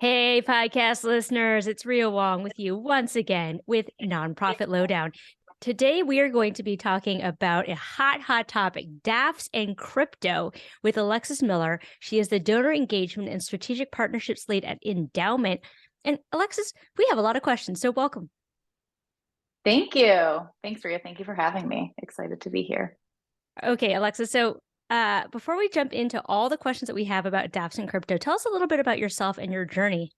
Hey, podcast listeners, it's Ria Wong with you once again with Nonprofit Lowdown. Today, we are going to be talking about a hot topic, DAFs and crypto, with Alexis Miller. She is the Donor Engagement and Strategic Partnerships Lead at Endowment. And Alexis, we have a lot of questions, so welcome. Thank you. Thanks, Ria. Thank you for having me. Excited to be here. Okay, Alexis, so before we jump into all the questions that we have about DAFs and crypto, tell us a little bit about yourself and your journey.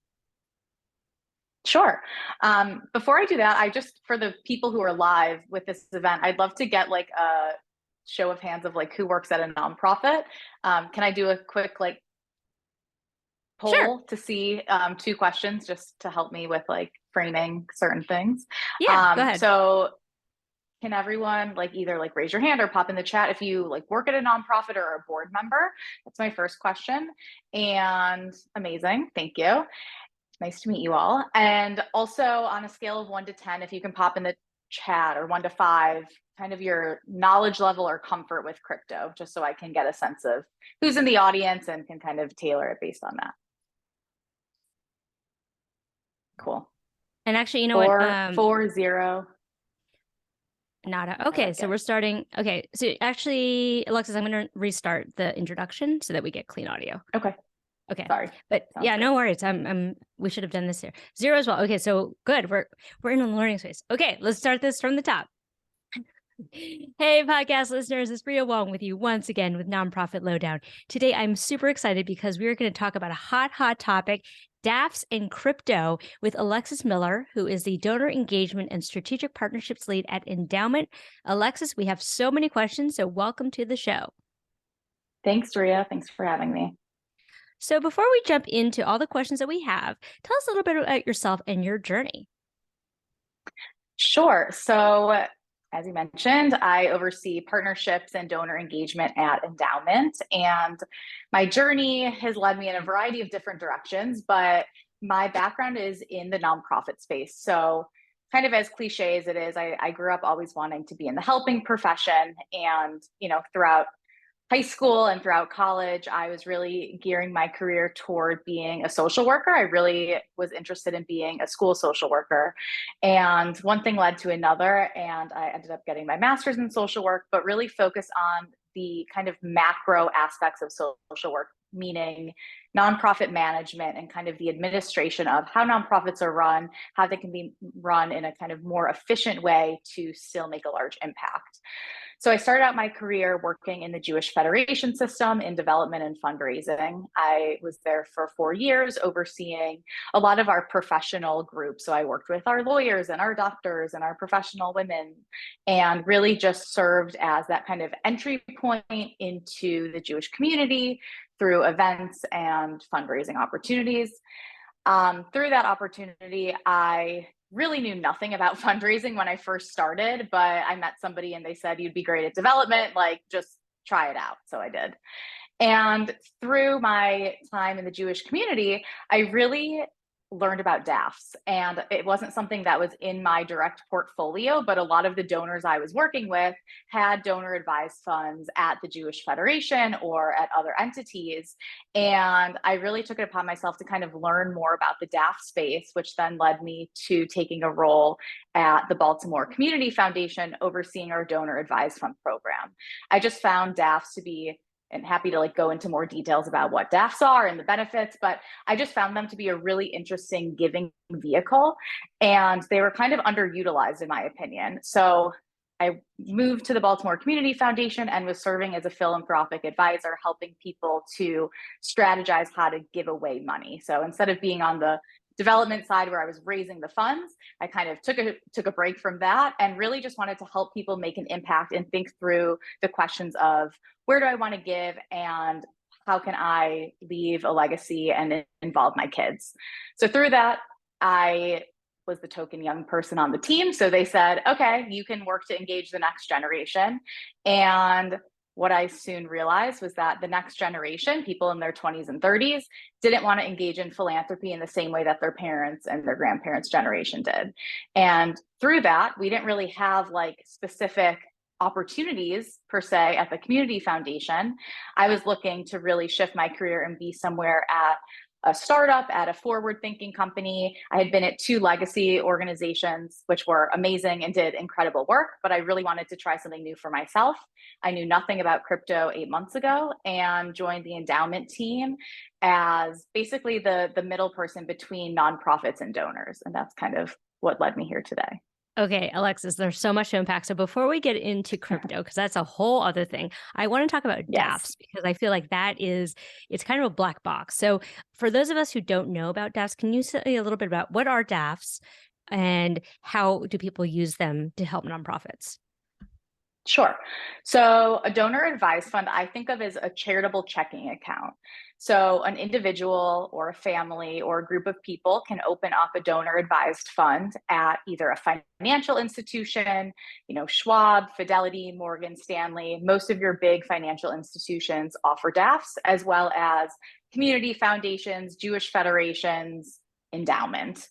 Sure. Before I do that, for the people who are live with this event, I'd love to get like a show of hands of like who works at a nonprofit. Can I do a quick like poll Sure. to see two questions just to help me with like framing certain things? Yeah, go ahead. So can everyone like either like raise your hand or pop in the chat if you like work at a nonprofit or are a board member? That's my first question. And amazing. Thank you. Nice to meet you all. And also on a scale of 1 to 10, if you can pop in the chat, or 1 to 5, kind of your knowledge level or comfort with crypto, just so I can get a sense of who's in the audience and can kind of tailor it based on that. Cool. And actually, you know what? 4-0. Nada. Okay, so we're starting. Okay, so actually, Alexis, I'm going to restart the introduction so that we get clean audio. Okay. Okay. Sorry. But Sounds yeah, good. no worries. We should have done this here. 0 as well. Okay, so good. We're in a learning space. Okay, let's start this from the top. Hey, podcast listeners, it's Ria Wong with you once again with Nonprofit Lowdown. Today, I'm super excited because we are going to talk about a hot topic, DAFs and crypto, with Alexis Miller, who is the Donor Engagement and Strategic Partnerships Lead at Endowment. Alexis, we have so many questions, so welcome to the show. Thanks, Ria. Thanks for having me. So before we jump into all the questions that we have, tell us a little bit about yourself and your journey. Sure. So as you mentioned, I oversee partnerships and donor engagement at Endowment. And my journey has led me in a variety of different directions, but my background is in the nonprofit space. So kind of as cliche as it is, I grew up always wanting to be in the helping profession. And, throughout high school and throughout college, I was really gearing my career toward being a social worker. I really was interested in being a school social worker. And one thing led to another, and I ended up getting my master's in social work, but really focused on the kind of macro aspects of social work, meaning nonprofit management and kind of the administration of how nonprofits are run, how they can be run in a kind of more efficient way to still make a large impact. So I started out my career working in the Jewish Federation system in development and fundraising. I was there for 4 years, overseeing a lot of our professional groups. So I worked with our lawyers and our doctors and our professional women, and really just served as that kind of entry point into the Jewish community through events and fundraising opportunities. Through that opportunity, I really knew nothing about fundraising when I first started, but I met somebody and they said, you'd be great at development, like just try it out. So I did. And through my time in the Jewish community, I really learned about DAFs. And it wasn't something that was in my direct portfolio, but a lot of the donors I was working with had donor advised funds at the Jewish Federation or at other entities. And I really took it upon myself to kind of learn more about the DAF space, which then led me to taking a role at the Baltimore Community Foundation, overseeing our donor advised fund program. I just found DAFs to be, and happy to like go into more details about what DAFs are and the benefits, but I just found them to be a really interesting giving vehicle, and they were kind of underutilized in my opinion. So I moved to the Baltimore Community Foundation and was serving as a philanthropic advisor, helping people to strategize how to give away money. So instead of being on the development side where I was raising the funds, I kind of took a break from that and really just wanted to help people make an impact and think through the questions of where do I want to give and how can I leave a legacy and involve my kids. So through that, I was the token young person on the team. So they said, okay, you can work to engage the next generation. And what I soon realized was that the next generation, people in their 20s and 30s, didn't want to engage in philanthropy in the same way that their parents and their grandparents' generation did. And through that, we didn't really have like specific opportunities per se at the community foundation. I was looking to really shift my career and be somewhere at a startup, at a forward-thinking company. I had been at 2 legacy organizations, which were amazing and did incredible work, but I really wanted to try something new for myself. I knew nothing about crypto 8 months ago and joined the endowment team as basically the middle person between nonprofits and donors. And that's kind of what led me here today. Okay, Alexis, there's so much to unpack. So before we get into crypto, because that's a whole other thing, I want to talk about Yes. DAFs because I feel like it's kind of a black box. So for those of us who don't know about DAFs, can you say a little bit about what are DAFs and how do people use them to help nonprofits? Sure. So a donor advised fund, I think of as a charitable checking account. So an individual or a family or a group of people can open up a donor advised fund at either a financial institution, Schwab, Fidelity, Morgan Stanley. Most of your big financial institutions offer DAFs, as well as community foundations, Jewish federations, endowments.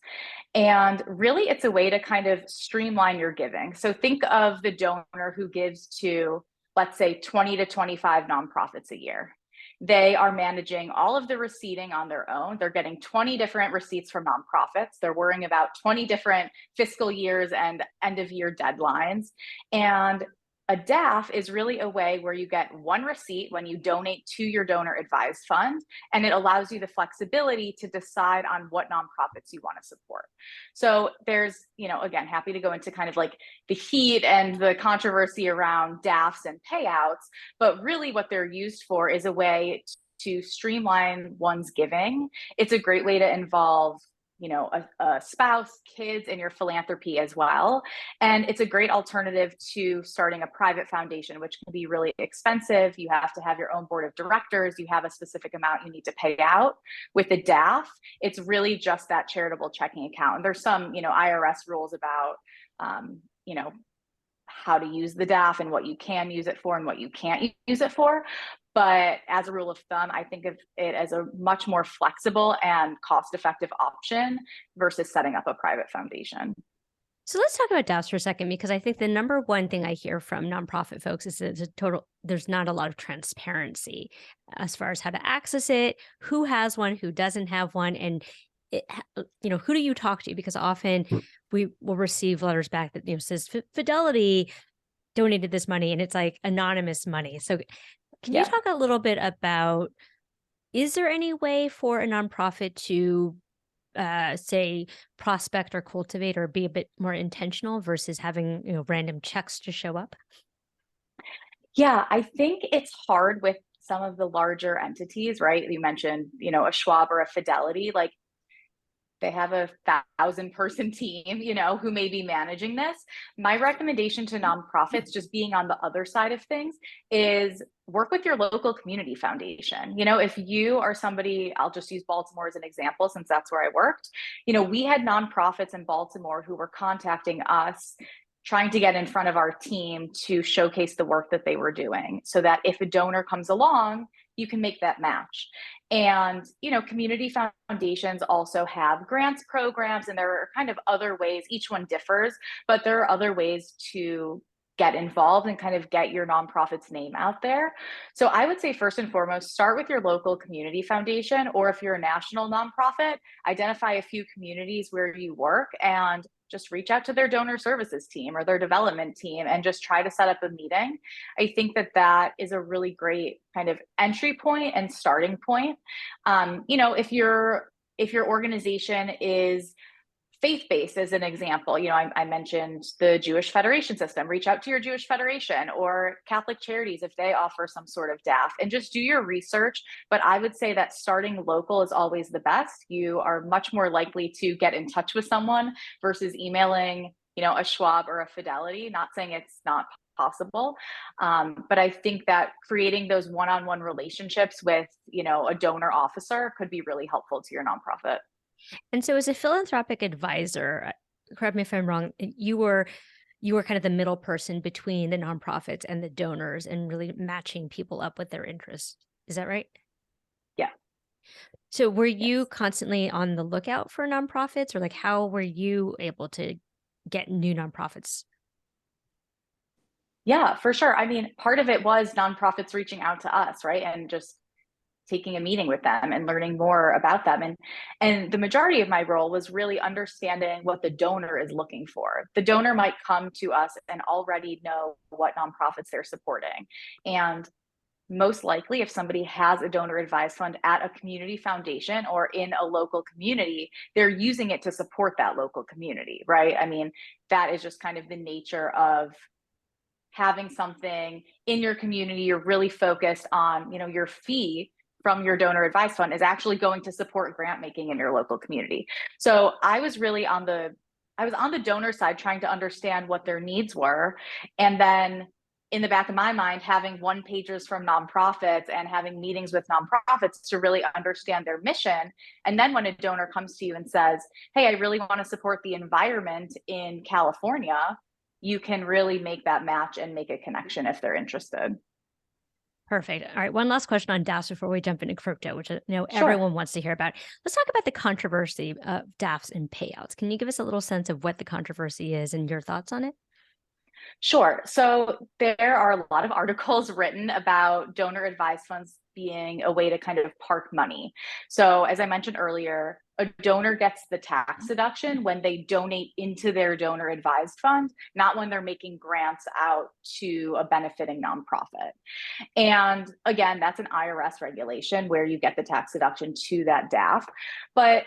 And really, it's a way to kind of streamline your giving. So think of the donor who gives to, let's say, 20 to 25 nonprofits a year. They are managing all of the receipting on their own. They're getting 20 different receipts from nonprofits. They're worrying about 20 different fiscal years and end of year deadlines. And a DAF is really a way where you get one receipt when you donate to your donor advised fund, and it allows you the flexibility to decide on what nonprofits you want to support. So there's, again, happy to go into kind of like the heat and the controversy around DAFs and payouts, but really what they're used for is a way to streamline one's giving. It's a great way to involve a spouse, kids, and your philanthropy as well. And it's a great alternative to starting a private foundation, which can be really expensive. You have to have your own board of directors. You have a specific amount you need to pay out. With a DAF, it's really just that charitable checking account. And there's some, IRS rules about, how to use the DAF and what you can use it for and what you can't use it for. But as a rule of thumb, I think of it as a much more flexible and cost-effective option versus setting up a private foundation. So let's talk about DAOs for a second, because I think the number one thing I hear from nonprofit folks is there's not a lot of transparency as far as how to access it, who has one, who doesn't have one, and who do you talk to? Because often we will receive letters back that says Fidelity donated this money, and it's like anonymous money. So can you talk a little bit about, is there any way for a nonprofit to say prospect or cultivate or be a bit more intentional versus having random checks to show up? Yeah, I think it's hard with some of the larger entities, right? You mentioned, a Schwab or a Fidelity, like they have a 1,000-person team, who may be managing this. My recommendation to nonprofits, just being on the other side of things, is work with your local community foundation. If you are somebody, I'll just use Baltimore as an example, since that's where I worked. We had nonprofits in Baltimore who were contacting us, trying to get in front of our team to showcase the work that they were doing, so that if a donor comes along, you can make that match. And, community foundations also have grants programs, and there are kind of other ways, each one differs, but there are other ways to get involved and kind of get your nonprofit's name out there. So I would say first and foremost, start with your local community foundation, or if you're a national nonprofit, identify a few communities where you work and just reach out to their donor services team or their development team and just try to set up a meeting. I think that is a really great kind of entry point and starting point. If your organization is faith-based, as an example, I mentioned the Jewish Federation system. Reach out to your Jewish Federation, or Catholic Charities if they offer some sort of DAF, and just do your research. But I would say that starting local is always the best. You are much more likely to get in touch with someone versus emailing, a Schwab or a Fidelity. Not saying it's not possible, but I think that creating those one-on-one relationships with, a donor officer could be really helpful to your nonprofit. And so as a philanthropic advisor, correct me if I'm wrong, you were kind of the middle person between the nonprofits and the donors and really matching people up with their interests. Is that right? Yeah. So were you constantly on the lookout for nonprofits, or like how were you able to get new nonprofits? Yeah, for sure. I mean, part of it was nonprofits reaching out to us, right? And just taking a meeting with them and learning more about them. And the majority of my role was really understanding what the donor is looking for. The donor might come to us and already know what nonprofits they're supporting. And most likely, if somebody has a donor advised fund at a community foundation or in a local community, they're using it to support that local community, right? I mean, that is just kind of the nature of having something in your community. You're really focused on, your fee from your donor advised fund is actually going to support grant making in your local community. So I was really on the donor side, trying to understand what their needs were. And then in the back of my mind, having one pagers from nonprofits and having meetings with nonprofits to really understand their mission. And then when a donor comes to you and says, hey, I really want to support the environment in California, you can really make that match and make a connection if they're interested. Perfect. All right. One last question on DAFs before we jump into crypto, which I know Sure. everyone wants to hear about. Let's talk about the controversy of DAFs and payouts. Can you give us a little sense of what the controversy is and your thoughts on it? Sure. So there are a lot of articles written about donor advised funds being a way to kind of park money. So as I mentioned earlier, a donor gets the tax deduction when they donate into their donor advised fund, not when they're making grants out to a benefiting nonprofit. And again, that's an IRS regulation where you get the tax deduction to that DAF. But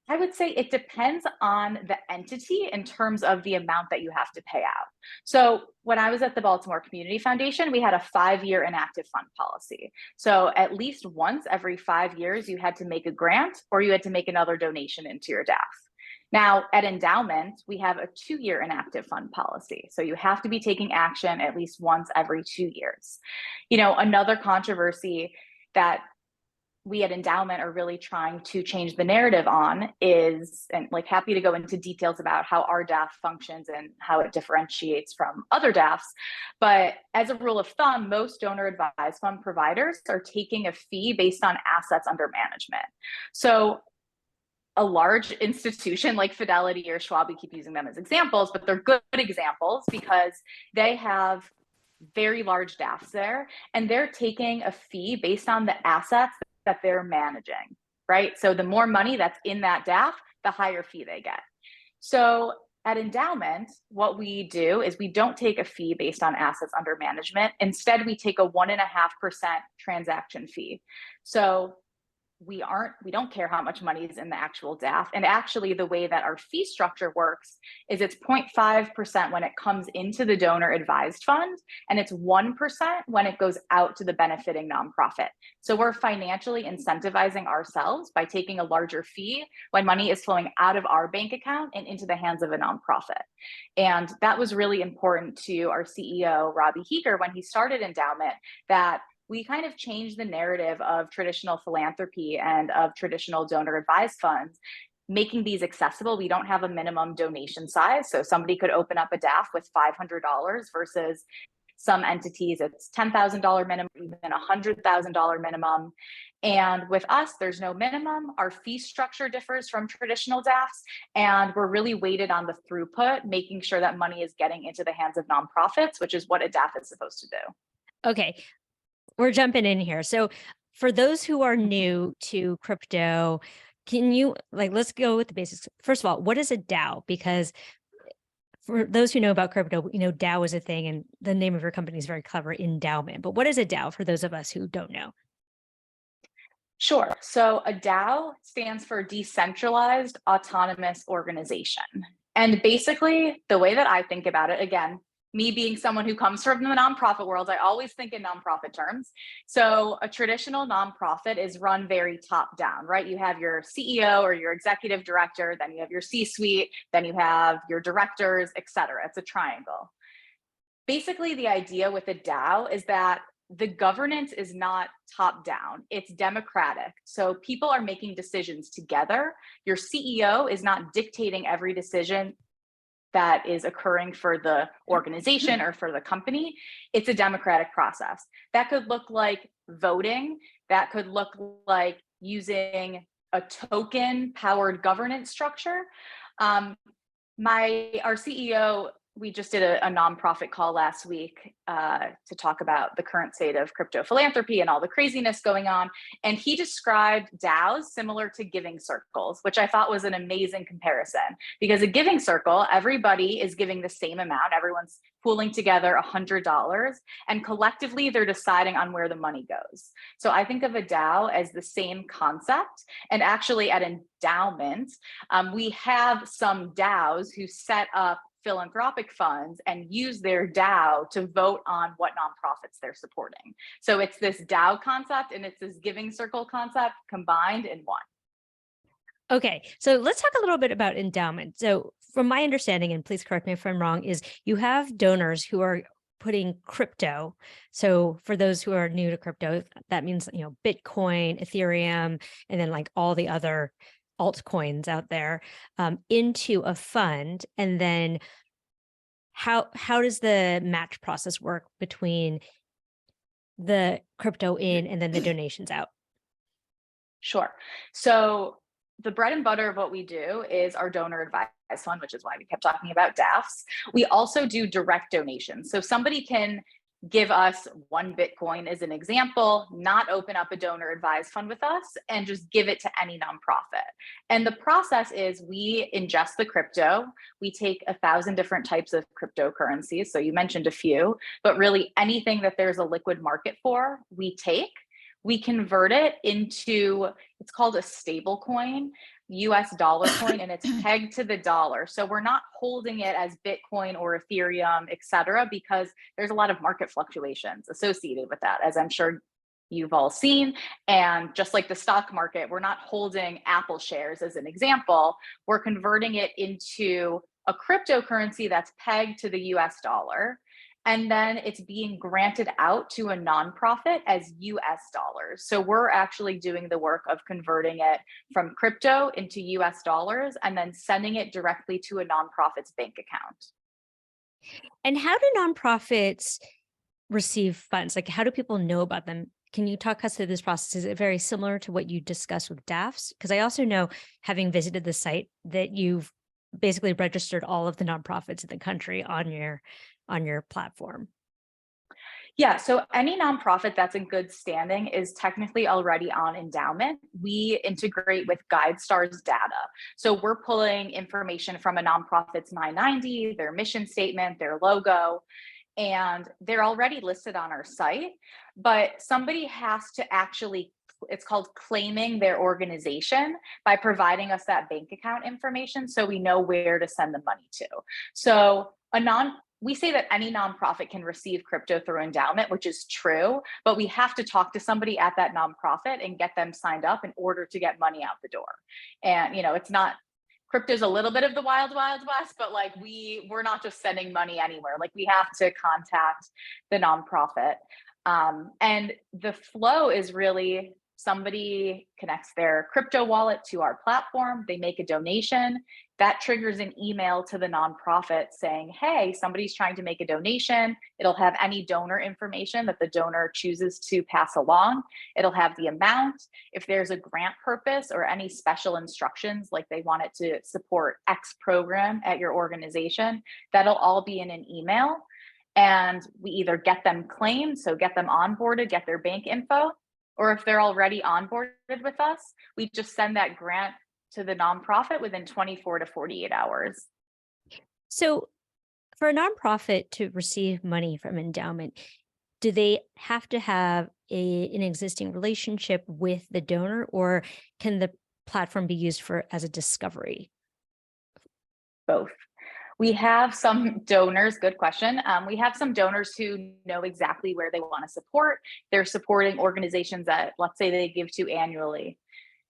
I would say it depends on the entity in terms of the amount that you have to pay out. So when I was at the Baltimore Community Foundation, we had a 5-year inactive fund policy. So at least once every 5 years, you had to make a grant or you had to make another donation into your DAF. Now at endowment, we have a 2-year inactive fund policy. So you have to be taking action at least once every 2 years. Another controversy that we at endowment are really trying to change the narrative on is, and like happy to go into details about how our DAF functions and how it differentiates from other DAFs. But as a rule of thumb, most donor advised fund providers are taking a fee based on assets under management. So a large institution like Fidelity or Schwab, we keep using them as examples, but they're good examples because they have very large DAFs there, and they're taking a fee based on the assets that they're managing, right? So the more money that's in that DAF, the higher fee they get. So at endowment, what we do is we don't take a fee based on assets under management. Instead, we take a 1.5% transaction fee. So we don't care how much money is in the actual DAF. And actually the way that our fee structure works is it's 0.5% when it comes into the donor advised fund, and it's 1% when it goes out to the benefiting nonprofit. So we're financially incentivizing ourselves by taking a larger fee when money is flowing out of our bank account and into the hands of a nonprofit. And that was really important to our CEO, Robbie Heeger, when he started Endowment, that we kind of changed the narrative of traditional philanthropy and of traditional donor advised funds, making these accessible. We don't have a minimum donation size. So somebody could open up a DAF with $500 versus some entities, it's $10,000 minimum, even $100,000 minimum. And with us, there's no minimum. Our fee structure differs from traditional DAFs, and we're really weighted on the throughput, making sure that money is getting into the hands of nonprofits, which is what a DAF is supposed to do. Okay. We're jumping in here. So for those who are new to crypto, can you let's go with the basics. First of all, what is a DAO? Because for those who know about crypto, DAO is a thing and the name of your company is very clever, Endowment. But what is a DAO for those of us who don't know? Sure. So a DAO stands for Decentralized Autonomous Organization. And basically the way that I think about it, again, me being someone who comes from the nonprofit world, I always think in nonprofit terms. So a traditional nonprofit is run very top down, right? You have your CEO or your executive director, then you have your C-suite, then you have your directors, et cetera. It's a triangle. Basically, the idea with a DAO is that the governance is not top down, it's democratic. So people are making decisions together. Your CEO is not dictating every decision that is occurring for the organization or for the company. It's a democratic process. That could look like voting. That could look like using a token powered governance structure. Our CEO we just did a nonprofit call last week to talk about the current state of crypto philanthropy and all the craziness going on. And he described DAOs similar to giving circles, which I thought was an amazing comparison, because a giving circle, everybody is giving the same amount. Everyone's pooling together $100, and collectively they're deciding on where the money goes. So I think of a DAO as the same concept. And actually at Endowment, we have some DAOs who set up philanthropic funds and use their DAO to vote on what nonprofits they're supporting. So it's this DAO concept and it's this giving circle concept combined in one. Okay, so let's talk a little bit about endowment. So from my understanding, and please correct me if I'm wrong, is you have donors who are putting crypto. So for those who are new to crypto, that means, Bitcoin, Ethereum, and then like all the other altcoins out there into a fund. And then how does the match process work between the crypto in and then the donations out? Sure. So the bread and butter of what we do is our donor advised fund, which is why we kept talking about DAFs. We also do direct donations. So somebody can give us 1 Bitcoin as an example, not open up a donor advised fund with us, and just give it to any nonprofit. And the process is we ingest the crypto. We take 1,000 different types of cryptocurrencies. So you mentioned a few, but really anything that there's a liquid market for, we take. We convert it into, it's called a stable coin, US dollar coin, and it's pegged to the dollar. So we're not holding it as Bitcoin or Ethereum, et cetera, because there's a lot of market fluctuations associated with that, as I'm sure you've all seen. And just like the stock market, we're not holding Apple shares as an example. We're converting it into a cryptocurrency that's pegged to the US dollar. And then it's being granted out to a nonprofit as US dollars. So we're actually doing the work of converting it from crypto into US dollars and then sending it directly to a nonprofit's bank account. And how do nonprofits receive funds? Like, how do people know about them? Can you talk us through this process? Is it very similar to what you discussed with DAFs? Because I also know, having visited the site, that you've basically registered all of the nonprofits in the country on your platform. Yeah, so any nonprofit that's in good standing is technically already on Endowment. We integrate with GuideStar's data. So we're pulling information from a nonprofit's 990, their mission statement, their logo, and they're already listed on our site, but somebody has to actually, it's called claiming their organization, by providing us that bank account information so we know where to send the money to. So we say that any nonprofit can receive crypto through Endowment, which is true, but we have to talk to somebody at that nonprofit and get them signed up in order to get money out the door. And, it's not, crypto's a little bit of the wild, wild west, but like we're not just sending money anywhere. Like we have to contact the nonprofit. And the flow is really, somebody connects their crypto wallet to our platform, they make a donation, that triggers an email to the nonprofit saying, hey, somebody's trying to make a donation. It'll have any donor information that the donor chooses to pass along. It'll have the amount. If there's a grant purpose or any special instructions, like they want it to support X program at your organization, that'll all be in an email. And we either get them claimed, so get them onboarded, get their bank info, or if they're already onboarded with us, we just send that grant to the nonprofit within 24 to 48 hours. So for a nonprofit to receive money from Endowment, do they have to have an existing relationship with the donor, or can the platform be used as a discovery? Both. We have some donors, good question. We have some donors who know exactly where they want to support. They're supporting organizations that, let's say, they give to annually.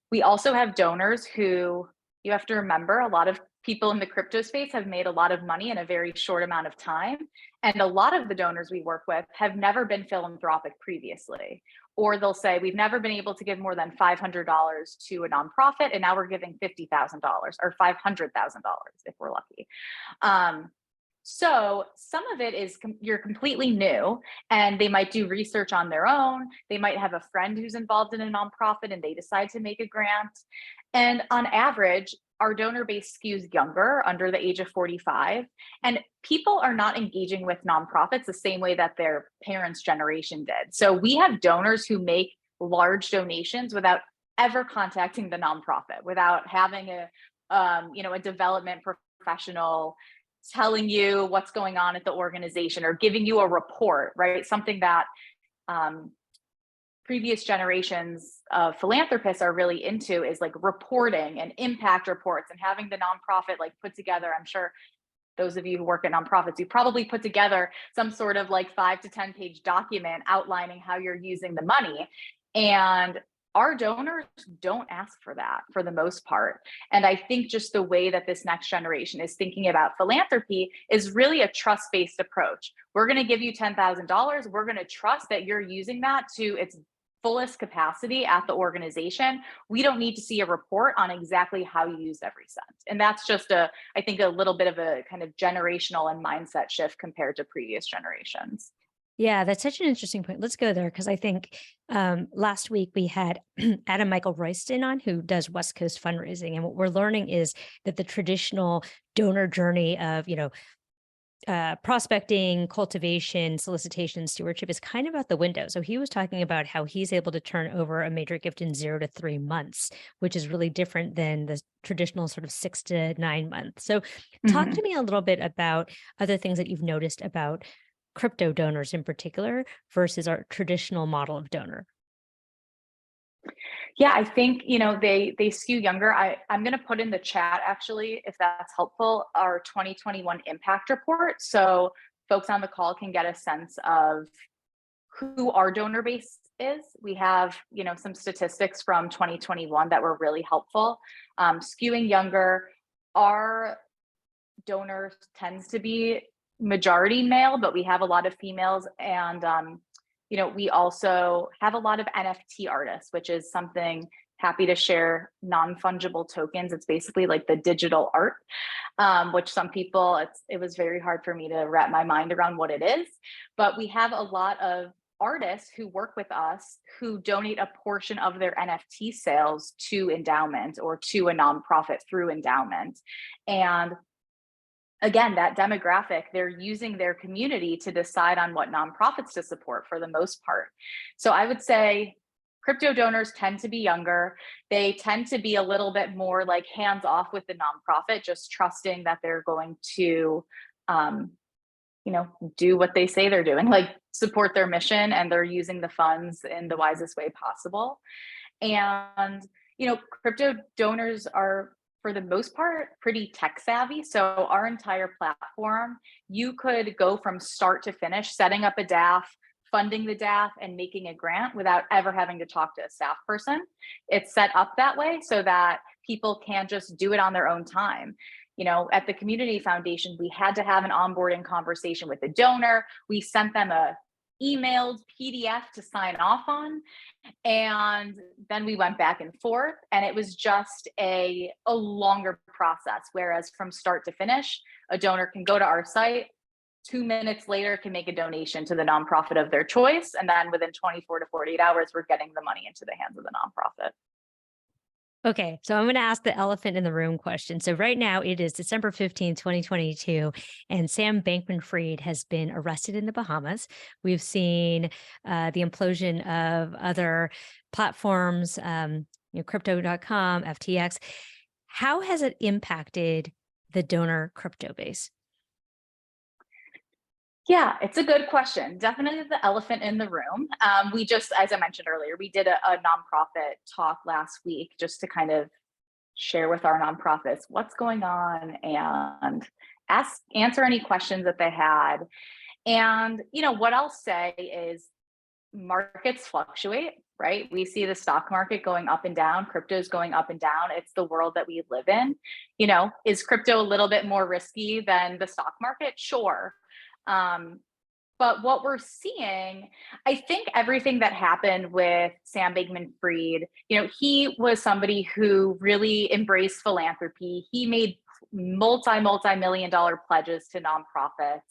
We also have donors who, you have to remember, a lot of people in the crypto space have made a lot of money in a very short amount of time. And a lot of the donors we work with have never been philanthropic previously. Or they'll say, we've never been able to give more than $500 to a nonprofit, and now we're giving $50,000 or $500,000 if we're lucky. So some of it is you're completely new, and they might do research on their own. They might have a friend who's involved in a nonprofit and they decide to make a grant. And on average, our donor base skews younger, under the age of 45, and people are not engaging with nonprofits the same way that their parents' generation did. So we have donors who make large donations without ever contacting the nonprofit, without having a development professional telling you what's going on at the organization or giving you a report, right? Something that previous generations of philanthropists are really into is like reporting and impact reports, and having the nonprofit like put together. I'm sure those of you who work at nonprofits, you probably put together some sort of like 5 to 10 page document outlining how you're using the money. And our donors don't ask for that for the most part. And I think just the way that this next generation is thinking about philanthropy is really a trust-based approach. We're going to give you $10,000. We're going to trust that you're using that to its fullest capacity at the organization. We don't need to see a report on exactly how you used every cent. And that's just I think a little bit of a kind of generational and mindset shift compared to previous generations. Yeah, that's such an interesting point. Let's go there, because I think last week we had Adam Michael Royston on, who does West Coast fundraising. And what we're learning is that the traditional donor journey of, prospecting, cultivation, solicitation, stewardship is kind of out the window. So he was talking about how he's able to turn over a major gift in 0 to 3 months, which is really different than the traditional sort of 6 to 9 months. So talk to me a little bit about other things that you've noticed about crypto donors in particular versus our traditional model of donor. Yeah, I think, they skew younger. I'm going to put in the chat, actually, if that's helpful, our 2021 impact report. So folks on the call can get a sense of who our donor base is. We have, some statistics from 2021 that were really helpful. Skewing younger, our donors tends to be majority male, but we have a lot of females. And we also have a lot of NFT artists, which is something happy to share, non-fungible tokens. It's basically like the digital art, which some people, it was very hard for me to wrap my mind around what it is. But we have a lot of artists who work with us who donate a portion of their NFT sales to endowment or to a nonprofit through endowment. And again, that demographic, they're using their community to decide on what nonprofits to support for the most part. So I would say crypto donors tend to be younger. They tend to be a little bit more like hands off with the nonprofit, just trusting that they're going to, do what they say they're doing, like support their mission, and they're using the funds in the wisest way possible. And, crypto donors are, for the most part, pretty tech savvy. So our entire platform, you could go from start to finish, setting up a DAF, funding the DAF, and making a grant without ever having to talk to a staff person. It's set up that way so that people can just do it on their own time. At the Community Foundation, we had to have an onboarding conversation with the donor. We sent them a emailed PDF to sign off on. And then we went back and forth, and it was just a longer process. Whereas from start to finish, a donor can go to our site, 2 minutes later can make a donation to the nonprofit of their choice. And then within 24 to 48 hours, we're getting the money into the hands of the nonprofit. Okay, so I'm going to ask the elephant in the room question. So right now it is December 15th, 2022, and Sam Bankman-Fried has been arrested in the Bahamas. We've seen the implosion of other platforms, crypto.com, FTX. How has it impacted the donor crypto base? Yeah, it's a good question. Definitely the elephant in the room. We just, as I mentioned earlier, we did a nonprofit talk last week just to kind of share with our nonprofits what's going on and answer any questions that they had. And, what I'll say is markets fluctuate, right? We see the stock market going up and down, crypto is going up and down. It's the world that we live in. Is crypto a little bit more risky than the stock market? Sure. But what we're seeing, I think everything that happened with Sam Bankman-Fried, he was somebody who really embraced philanthropy. He made multi-million-dollar pledges to nonprofits,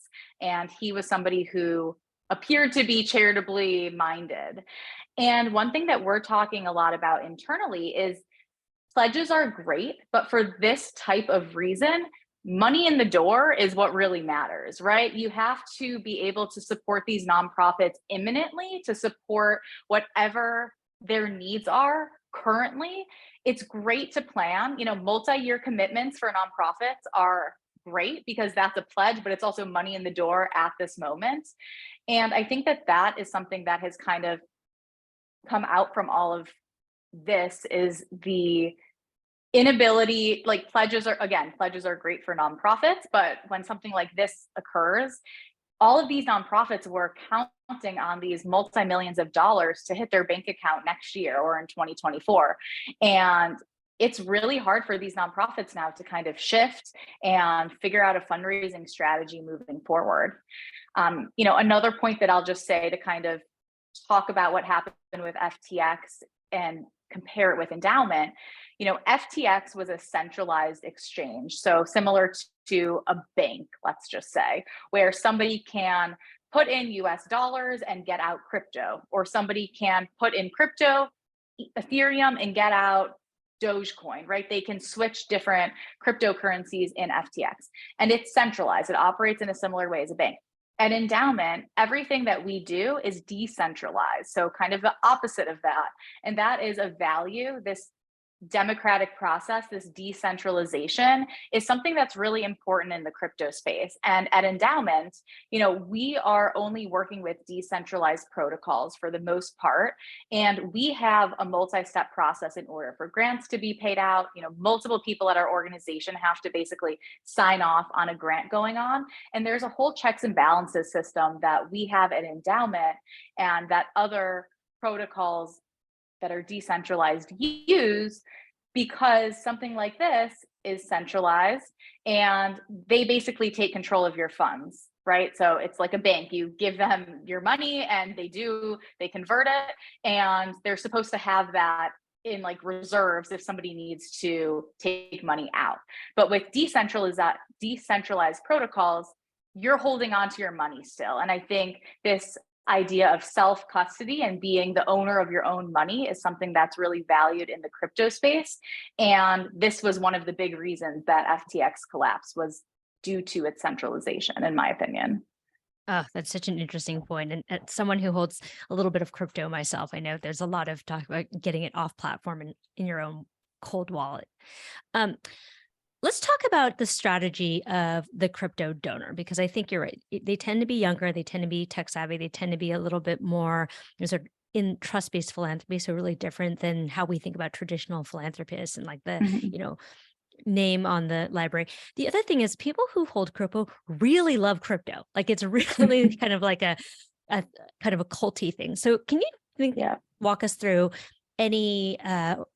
and he was somebody who appeared to be charitably minded. And one thing that we're talking a lot about internally is Pledges are great, but for this type of reason, money in the door is what really matters, right? You have to be able to support these nonprofits imminently to support whatever their needs are currently. It's great to plan, multi-year commitments for nonprofits are great because that's a pledge, but it's also money in the door at this moment. And I think that that is something that has kind of come out from all of this is the inability, like pledges are great for nonprofits, but when something like this occurs, all of these nonprofits were counting on these multi-millions of dollars to hit their bank account next year or in 2024. And it's really hard for these nonprofits now to kind of shift and figure out a fundraising strategy moving forward. Another point that I'll just say to kind of talk about what happened with FTX and compare it with endowment, FTX was a centralized exchange. So similar to a bank, let's just say, where somebody can put in US dollars and get out crypto, or somebody can put in crypto, Ethereum, and get out Dogecoin, right? They can switch different cryptocurrencies in FTX. And it's centralized. It operates in a similar way as a bank. At endowment, everything that we do is decentralized. So kind of the opposite of that. And that is a value, this democratic process, this decentralization is something that's really important in the crypto space. And at endowment, we are only working with decentralized protocols for the most part. And we have a multi-step process in order for grants to be paid out. Multiple people at our organization have to basically sign off on a grant going on. And there's a whole checks and balances system that we have at endowment and that other protocols that are decentralized use, because something like this is centralized and they basically take control of your funds, right? So it's like a bank. You give them your money and they convert it, and they're supposed to have that in like reserves if somebody needs to take money out. But with decentralized protocols, you're holding on to your money still. And I think this idea of self-custody and being the owner of your own money is something that's really valued in the crypto space. And this was one of the big reasons that FTX collapsed, was due to its centralization, in my opinion. Oh, that's such an interesting point. And as someone who holds a little bit of crypto myself, I know there's a lot of talk about getting it off platform and in your own cold wallet. Let's talk about the strategy of the crypto donor, because I think you're right. They tend to be younger. They tend to be tech savvy. They tend to be a little bit more sort of in trust-based philanthropy. So really different than how we think about traditional philanthropists and like the, Mhm. name on the library. The other thing is people who hold crypto really love crypto. Like it's really kind of like a kind of a culty thing. So can you Yeah. walk us through any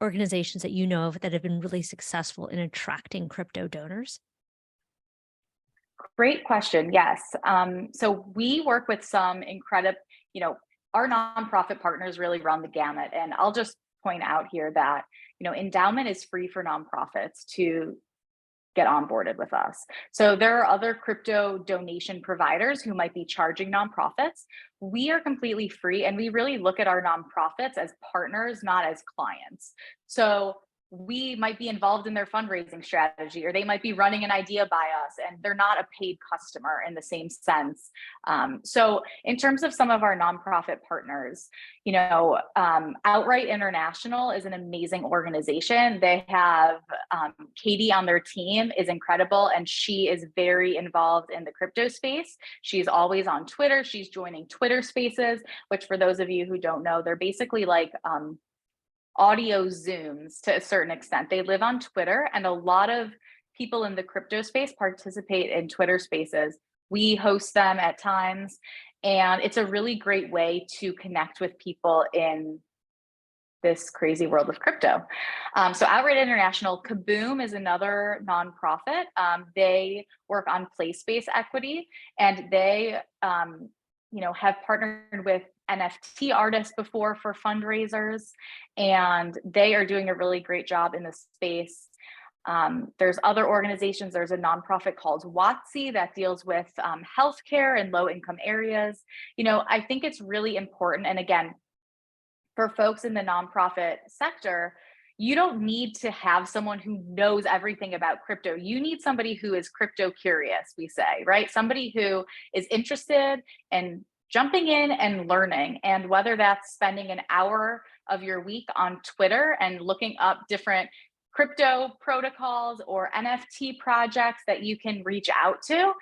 organizations that you know of that have been really successful in attracting crypto donors? Great question. Yes. So we work with some incredible, our nonprofit partners really run the gamut. And I'll just point out here that, endowment is free for nonprofits to get onboarded with us. So there are other crypto donation providers who might be charging nonprofits. We are completely free, and we really look at our nonprofits as partners, not as clients. So we might be involved in their fundraising strategy, or they might be running an idea by us, and they're not a paid customer in the same sense. So in terms of some of our nonprofit partners, Outright International is an amazing organization. They have Katie on their team is incredible, and she is very involved in the crypto space. She's always on Twitter. She's joining Twitter Spaces, which for those of you who don't know, they're basically like audio Zooms to a certain extent. They live on Twitter, and a lot of people in the crypto space participate in Twitter Spaces. We host them at times, and it's a really great way to connect with people in this crazy world of crypto. So Outright International, Kaboom is another nonprofit. They work on play space equity, and they have partnered with NFT artists before for fundraisers, and they are doing a really great job in the space. There's other organizations. There's a nonprofit called WOTC that deals with healthcare in low income areas. I think it's really important. And again, for folks in the nonprofit sector, you don't need to have someone who knows everything about crypto. You need somebody who is crypto curious, we say, right? Somebody who is interested in jumping in and learning. And whether that's spending an hour of your week on Twitter and looking up different crypto protocols or NFT projects that you can reach out to,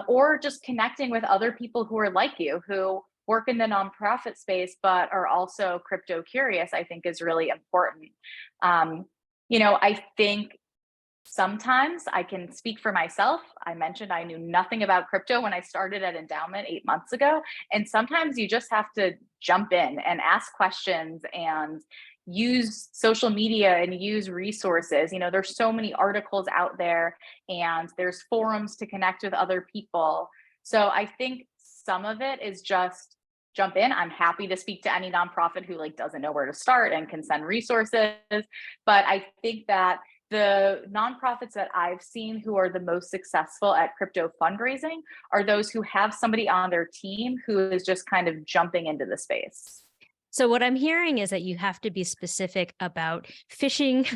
or just connecting with other people who are like you, who work in the nonprofit space, but are also crypto curious, I think is really important. I think sometimes I can speak for myself. I mentioned I knew nothing about crypto when I started at Endowment 8 months ago. And sometimes you just have to jump in and ask questions and use social media and use resources. There's so many articles out there and there's forums to connect with other people. So I think some of it is just jump in. I'm happy to speak to any nonprofit who doesn't know where to start and can send resources. But I think that the nonprofits that I've seen who are the most successful at crypto fundraising are those who have somebody on their team who is just kind of jumping into the space. So what I'm hearing is that you have to be specific about fishing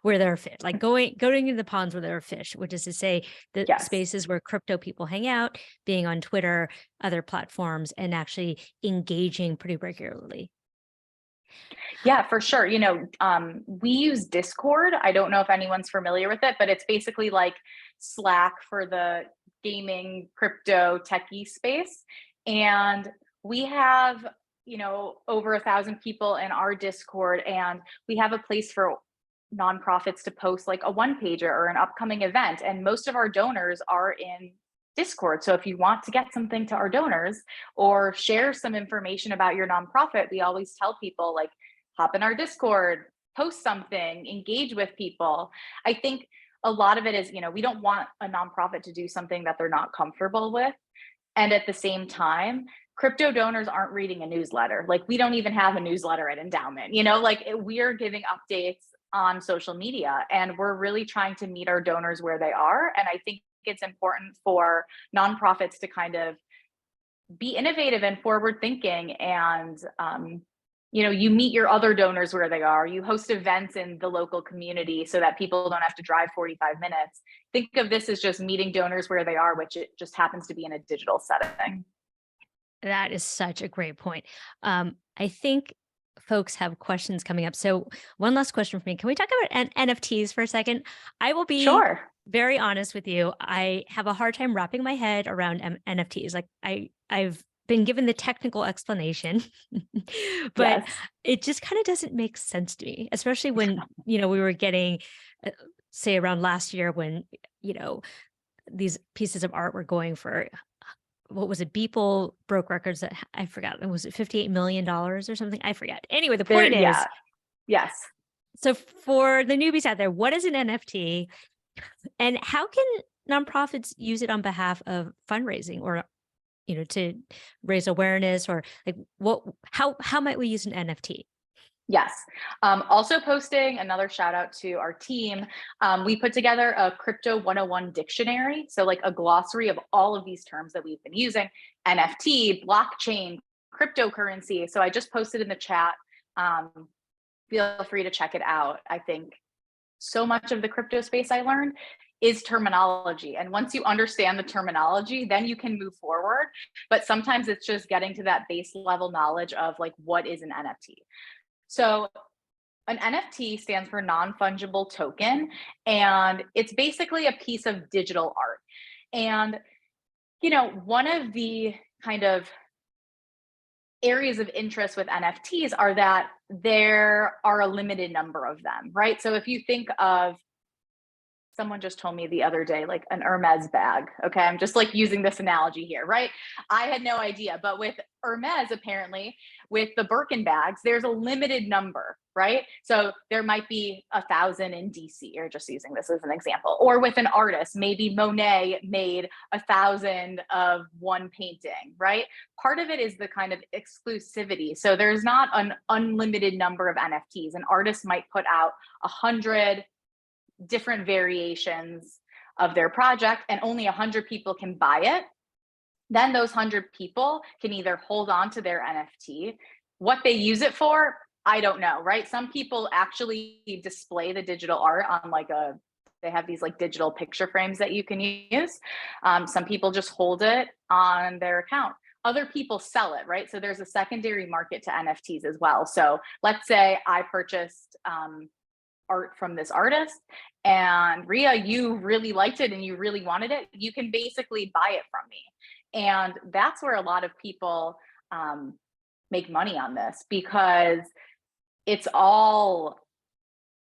where there are fish, like going into the ponds where there are fish, which is to say the Yes. spaces where crypto people hang out, being on Twitter, other platforms, and actually engaging pretty regularly. Yeah, for sure. We use Discord. I don't know if anyone's familiar with it, but it's basically like Slack for the gaming crypto techie space. And we have, over 1,000 people in our Discord, and we have a place for nonprofits to post like a one pager or an upcoming event. And most of our donors are in Discord. So if you want to get something to our donors or share some information about your nonprofit, we always tell people hop in our Discord, post something, engage with people. I think a lot of it is, we don't want a nonprofit to do something that they're not comfortable with. And at the same time, crypto donors aren't reading a newsletter. We don't even have a newsletter at Endowment, we're giving updates on social media and we're really trying to meet our donors where they are. And I think it's important for nonprofits to kind of be innovative and forward thinking and, you meet your other donors where they are. You host events in the local community so that people don't have to drive 45 minutes. Think of this as just meeting donors where they are, which it just happens to be in a digital setting. That is such a great point. I think folks have questions coming up. So one last question for me. Can we talk about NFTs for a second? I will be Sure. very honest with you. I have a hard time wrapping my head around NFTs. I've been given the technical explanation, but Yes. it just kind of doesn't make sense to me, especially when, we were getting, say around last year when, these pieces of art were going for, what was it? Beeple broke records that I forgot. Was it $58 million or something? I forget. Anyway, the point is, yes. so for the newbies out there, what is an NFT and how can nonprofits use it on behalf of fundraising or, to raise awareness or how might we use an NFT? Yes. Also posting another shout out to our team. We put together a crypto 101 dictionary. So a glossary of all of these terms that we've been using: NFT, blockchain, cryptocurrency. So I just posted in the chat. Feel free to check it out. I think so much of the crypto space I learned is terminology. And once you understand the terminology, then you can move forward. But sometimes it's just getting to that base level knowledge of what is an NFT. So an NFT stands for non-fungible token, and it's basically a piece of digital art. And, one of the kind of areas of interest with NFTs are that there are a limited number of them, right? So if you think of, someone just told me the other day, an Hermes bag. Okay. I'm just using this analogy here, right? I had no idea, but with Hermes, apparently with the Birkin bags, there's a limited number, right? So there might be 1,000 in DC, or just using this as an example, or with an artist, maybe Monet made 1,000 of one painting, right? Part of it is the kind of exclusivity. So there's not an unlimited number of NFTs. An artist might put out 100 different variations of their project and only 100 people can buy it. Then those 100 people can either hold on to their NFT. What they use it for, I don't know, right? Some people actually display the digital art on like they have these like digital picture frames that you can use. Some people just hold it on their account. Other people sell it, right? So there's a secondary market to NFTs as well. So let's say I purchased art from this artist, and Ria, you really liked it and you really wanted it. You can basically buy it from me. And that's where a lot of people make money on this, because it's all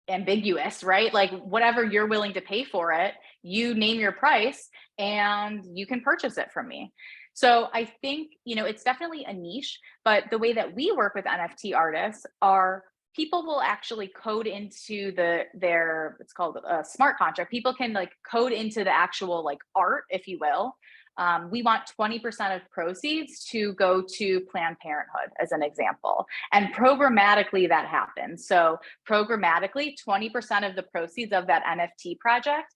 ambiguous, right? Like whatever you're willing to pay for it, you name your price and you can purchase it from me. So I think, it's definitely a niche, but the way that we work with NFT artists are people will actually code into their, it's called a smart contract. People can like code into the actual like art, if you will. We want 20% of proceeds to go to Planned Parenthood, as an example. And programmatically that happens. So programmatically, 20% of the proceeds of that NFT project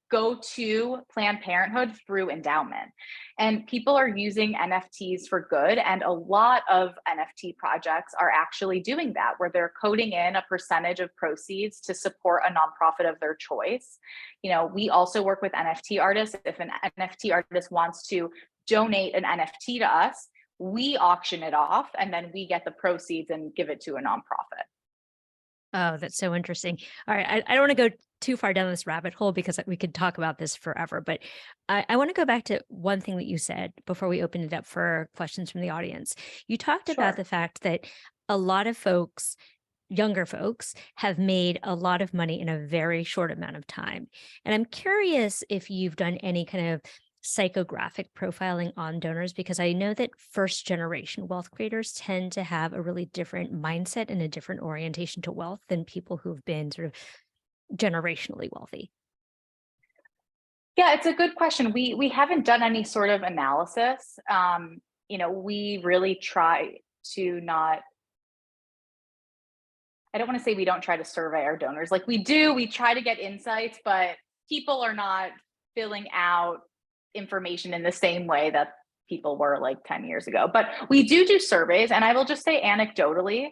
go to Planned Parenthood through endowment. And people are using NFTs for good. And a lot of NFT projects are actually doing that, where they're coding in a percentage of proceeds to support a nonprofit of their choice. We also work with NFT artists. If an NFT artist wants to donate an NFT to us, we auction it off and then we get the proceeds and give it to a nonprofit. Oh, that's so interesting. All right. I don't want to go too far down this rabbit hole because we could talk about this forever, but I want to go back to one thing that you said before we open it up for questions from the audience. You talked about the fact that a lot of folks, younger folks, have made a lot of money in a very short amount of time. And I'm curious if you've done any kind of psychographic profiling on donors, because I know that first generation wealth creators tend to have a really different mindset and a different orientation to wealth than people who've been sort of generationally wealthy. Yeah, it's a good question. We haven't done any sort of analysis. We really try to not, I don't want to say we don't try to survey our donors. Like we do, we try to get insights, but people are not filling out information in the same way that people were like 10 years ago. But we do surveys, and I will just say anecdotally,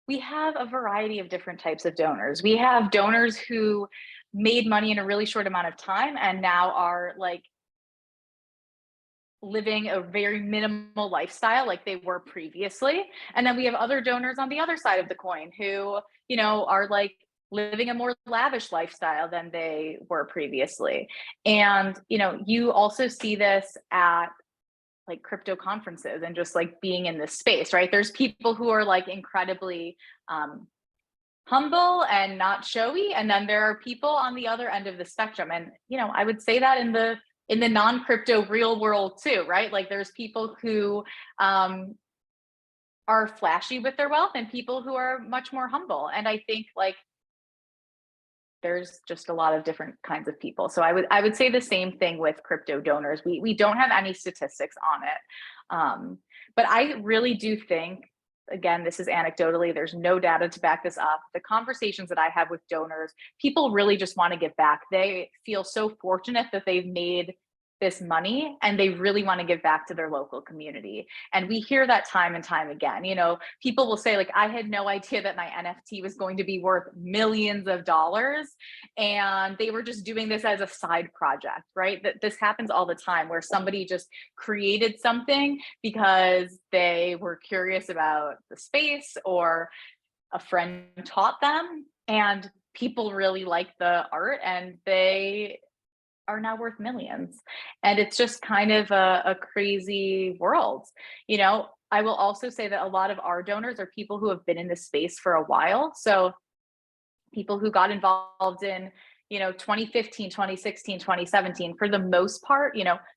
we have a variety of different types of donors. We have donors who made money in a really short amount of time and now are like living a very minimal lifestyle like they were previously. And then we have other donors on the other side of the coin who, are like living a more lavish lifestyle than they were previously. And, you also see this at like crypto conferences and just like being in this space, right? There's people who are like incredibly humble and not showy. And then there are people on the other end of the spectrum. And, I would say that in the non-crypto real world too, right? Like there's people who are flashy with their wealth and people who are much more humble. And I think like there's just a lot of different kinds of people. So I would say the same thing with crypto donors. We don't have any statistics on it. But I really do think, again, this is anecdotally, there's no data to back this up. The conversations that I have with donors, people really just want to give back. They feel so fortunate that they've made this money and they really want to give back to their local community. And we hear that time and time again. People will say like, I had no idea that my NFT was going to be worth millions of dollars. And they were just doing this as a side project, right? That this happens all the time where somebody just created something because they were curious about the space or a friend taught them, and people really like the art and they are now worth millions. And it's just kind of a crazy world. I will also say that a lot of our donors are people who have been in this space for a while. So people who got involved in, 2015, 2016, 2017, for the most part,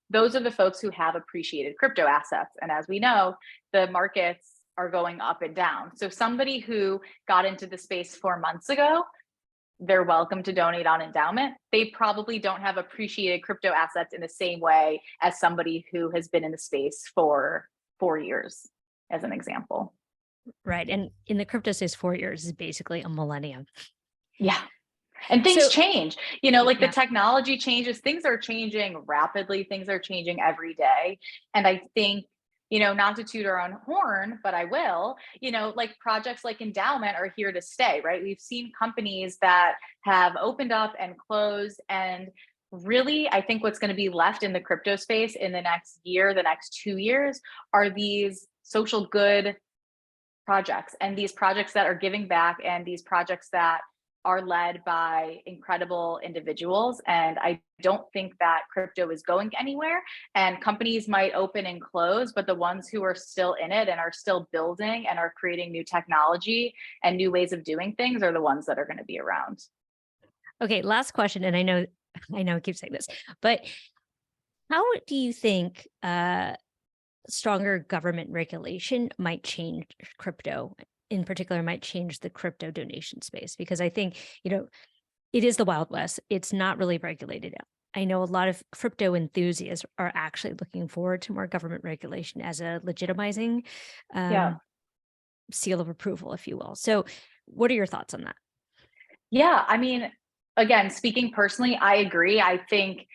those are the folks who have appreciated crypto assets. And as we know, the markets are going up and down. So somebody who got into the space 4 months ago, they're welcome to donate on endowment. They probably don't have appreciated crypto assets in the same way as somebody who has been in the space for 4 years, as an example. Right. And in the crypto space, 4 years is basically a millennium. Yeah. And things change, like the technology changes, things are changing rapidly, things are changing every day. And I think, not to toot our own horn, but I will, like projects like Endowment are here to stay, right? We've seen companies that have opened up and closed, and really, I think what's going to be left in the crypto space in the next year, the next 2 years, are these social good projects, and these projects that are giving back, and these projects that are led by incredible individuals. And I don't think that crypto is going anywhere, and companies might open and close, but the ones who are still in it and are still building and are creating new technology and new ways of doing things are the ones that are going to be around. Okay, last question, and I know I keep saying this, but how do you think stronger government regulation might change crypto? In particular, might change the crypto donation space, because I think, it is the Wild West. It's not really regulated. I know a lot of crypto enthusiasts are actually looking forward to more government regulation as a legitimizing Yeah. seal of approval, if you will. So what are your thoughts on that? Yeah. I mean, again, speaking personally, I agree. I think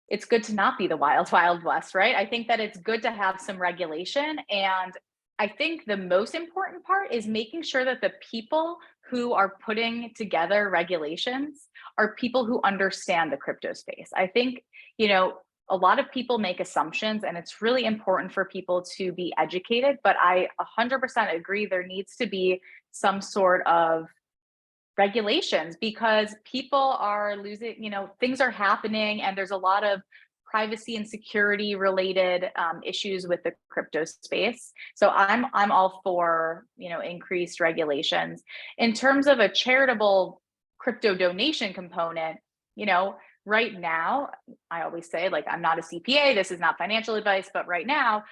it's good to not be the wild, wild west, right? I think that it's good to have some regulation. And I think the most important part is making sure that the people who are putting together regulations are people who understand the crypto space. I think, a lot of people make assumptions, and it's really important for people to be educated. But I 100% agree there needs to be some sort of regulations, because people are losing, things are happening, and there's a lot of privacy and security related issues with the crypto space. So I'm all for, increased regulations. In terms of a charitable crypto donation component, right now, I always say, like, I'm not a CPA, this is not financial advice, but right now,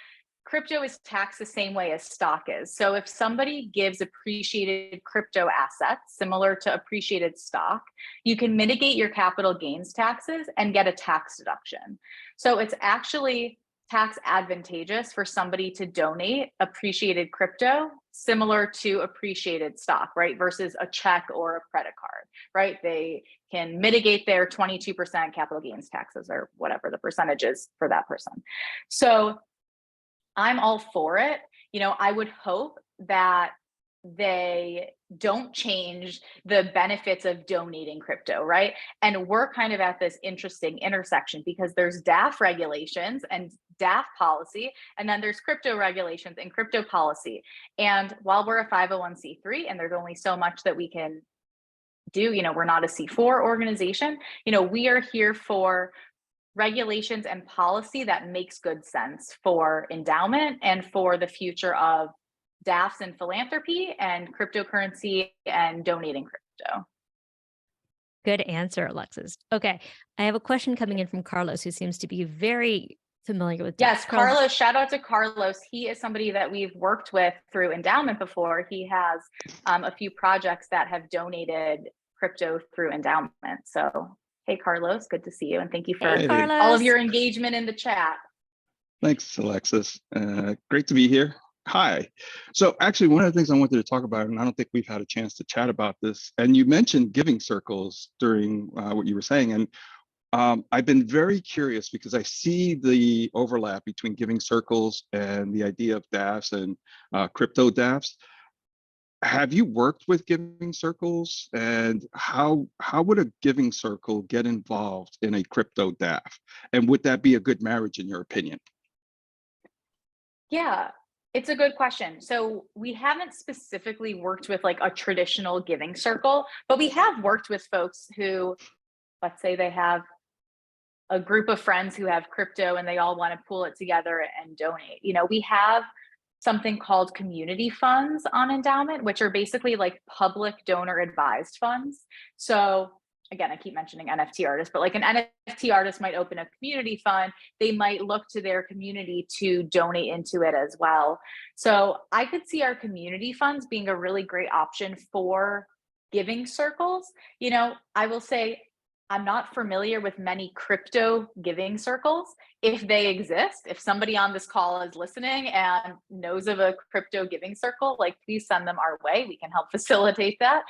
crypto is taxed the same way as stock is. So if somebody gives appreciated crypto assets similar to appreciated stock, you can mitigate your capital gains taxes and get a tax deduction. So it's actually tax advantageous for somebody to donate appreciated crypto similar to appreciated stock, right? Versus a check or a credit card, right? They can mitigate their 22% capital gains taxes, or whatever the percentage is for that person. So I'm all for it. I would hope that they don't change the benefits of donating crypto, right? And we're kind of at this interesting intersection, because there's DAF regulations and DAF policy, and then there's crypto regulations and crypto policy. And while we're a 501c3 and there's only so much that we can do, we're not a C4 organization, we are here for regulations and policy that makes good sense for endowment and for the future of DAFs and philanthropy and cryptocurrency and donating crypto. Good answer, Alexis. Okay, I have a question coming in from Carlos, who seems to be very familiar with Yes, DAFs. Carlos, shout out to Carlos. He is somebody that we've worked with through endowment before. He has a few projects that have donated crypto through endowment. So hey, Carlos, good to see you. And thank you for all of your engagement in the chat. Thanks, Alexis. Great to be here. Hi. So actually, one of the things I wanted to talk about, and I don't think we've had a chance to chat about this, and you mentioned giving circles during what you were saying. And I've been very curious, because I see the overlap between giving circles and the idea of DAFs and crypto DAFs. Have you worked with giving circles, and how would a giving circle get involved in a crypto DAF? And would that be a good marriage in your opinion? Yeah, it's a good question. So we haven't specifically worked with like a traditional giving circle, but we have worked with folks who, let's say they have a group of friends who have crypto and they all want to pool it together and donate. We have something called community funds on endowment, which are basically like public donor advised funds. So again, I keep mentioning NFT artists, but like an NFT artist might open a community fund. They might look to their community to donate into it as well. So I could see our community funds being a really great option for giving circles. I will say I'm not familiar with many crypto giving circles. If they exist, if somebody on this call is listening and knows of a crypto giving circle, like please send them our way. We can help facilitate that.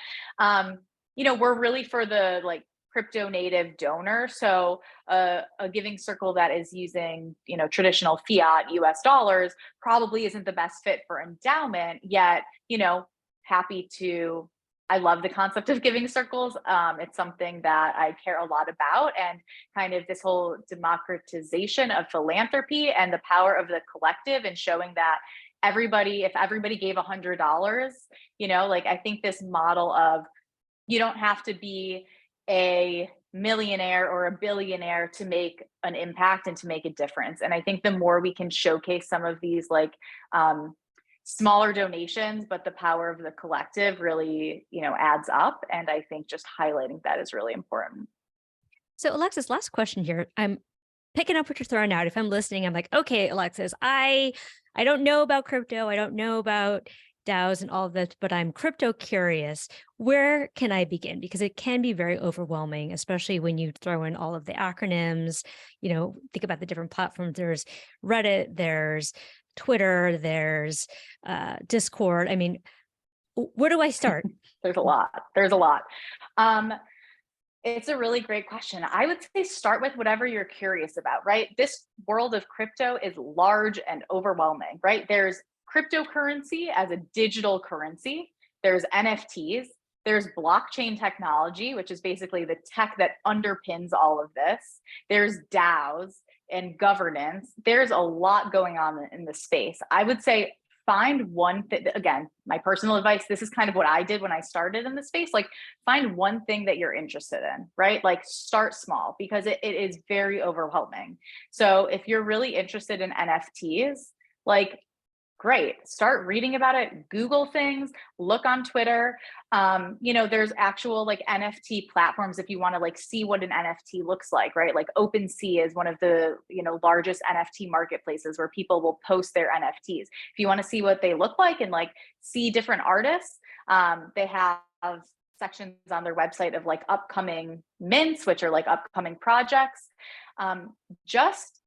We're really for the like crypto native donor. So a giving circle that is using, traditional fiat US dollars probably isn't the best fit for endowment, yet, I love the concept of giving circles. It's something that I care a lot about, and kind of this whole democratization of philanthropy and the power of the collective, and showing that if everybody gave $100, I think this model of, you don't have to be a millionaire or a billionaire to make an impact and to make a difference. And I think the more we can showcase some of these smaller donations, but the power of the collective really, adds up. And I think just highlighting that is really important. So Alexis, last question here. I'm picking up what you're throwing out. If I'm listening, I'm like, okay, Alexis, I don't know about crypto. I don't know about DAOs and all of that, but I'm crypto curious. Where can I begin? Because it can be very overwhelming, especially when you throw in all of the acronyms, think about the different platforms. There's Reddit, there's Twitter, there's Discord. I mean, where do I start? There's a lot. It's a really great question. I would say start with whatever you're curious about, right? This world of crypto is large and overwhelming, right? There's cryptocurrency as a digital currency. There's NFTs. There's blockchain technology, which is basically the tech that underpins all of this. There's DAOs and governance. There's a lot going on in the space. I would say find one thing. Again, my personal advice, this is kind of what I did when I started in the space, find one thing that you're interested in, right? Start small, because it is very overwhelming. So if you're really interested in NFTs, great, start reading about it, Google things, look on Twitter. There's actual NFT platforms if you want to see what an NFT looks like, right? OpenSea is one of the largest NFT marketplaces where people will post their NFTs. If you want to see what they look like and see different artists, they have sections on their website of upcoming mints, which are upcoming projects. Just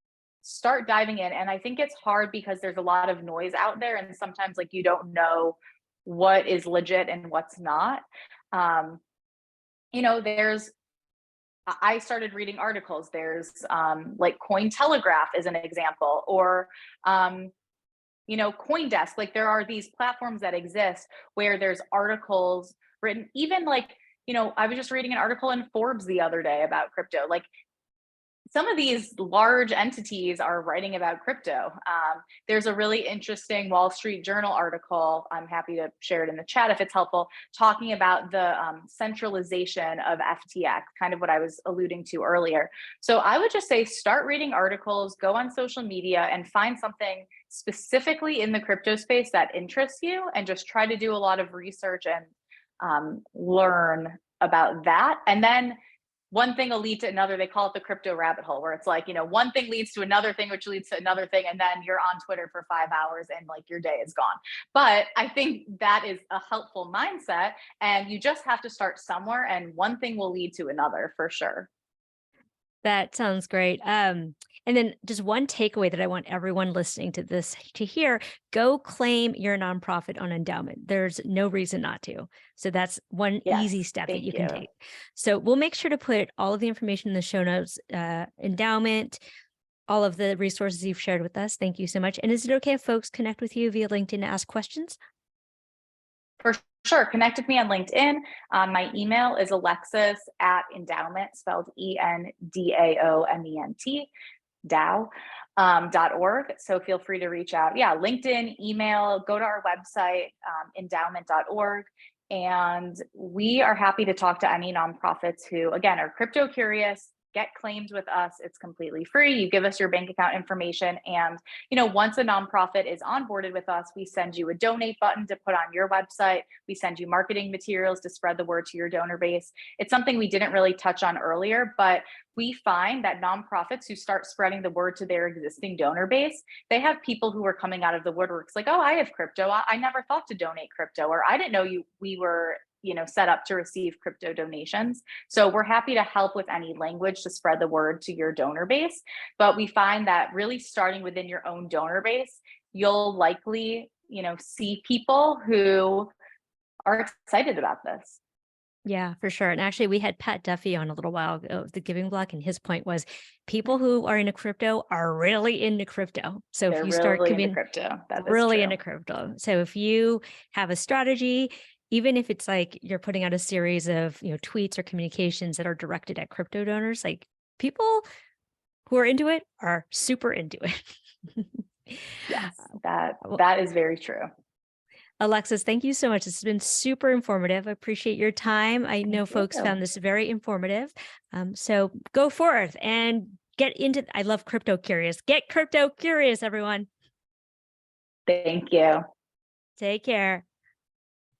start diving in. And I think it's hard because there's a lot of noise out there, and sometimes you don't know what is legit and what's not. I started reading articles. There's Cointelegraph is an example, or CoinDesk. There are these platforms that exist where there's articles written, even I was just reading an article in Forbes the other day about crypto. Some of these large entities are writing about crypto. There's a really interesting Wall Street Journal article, I'm happy to share it in the chat if it's helpful, talking about the centralization of FTX, kind of what I was alluding to earlier. So I would just say start reading articles, go on social media, and find something specifically in the crypto space that interests you, and just try to do a lot of research and learn about that. And then one thing will lead to another. They call it the crypto rabbit hole, where it's one thing leads to another thing, which leads to another thing. And then you're on Twitter for 5 hours and your day is gone. But I think that is a helpful mindset, and you just have to start somewhere, and one thing will lead to another for sure. That sounds great. And then just one takeaway that I want everyone listening to this to hear: go claim your nonprofit on endowment. There's no reason not to. So that's one easy step that you can take. So we'll make sure to put all of the information in the show notes, endowment, all of the resources you've shared with us. Thank you so much. And is it okay if folks connect with you via LinkedIn to ask questions? For sure. Connect with me on LinkedIn. My email is Alexis@endowment, spelled ENDAOMENT, DAO.org. So feel free to reach out. Yeah, LinkedIn, email, go to our website, endowment.org. And we are happy to talk to any nonprofits who, again, are crypto curious. Get claimed with us. It's completely free. You give us your bank account information. And, once a nonprofit is onboarded with us, we send you a donate button to put on your website. We send you marketing materials to spread the word to your donor base. It's something we didn't really touch on earlier, but we find that nonprofits who start spreading the word to their existing donor base, they have people who are coming out of the woodworks oh, I have crypto. I never thought to donate crypto, or I didn't know we were set up to receive crypto donations. So we're happy to help with any language to spread the word to your donor base. But we find that really starting within your own donor base, you'll likely, see people who are excited about this. Yeah, for sure. And actually, we had Pat Duffy on a little while ago of the Giving Block, and his point was people who are into crypto are really into crypto. So if They're you start really into crypto. That is really true. into crypto, so if you have a strategy, even if it's like you're putting out a series of tweets or communications that are directed at crypto donors, like people who are into it are super into it. Yes, that is very true. Alexis, thank you so much. This has been super informative. I appreciate your time. I know folks you. found this very informative. So go forth and get into, I love crypto curious. Get crypto curious, everyone. Thank you. Take care.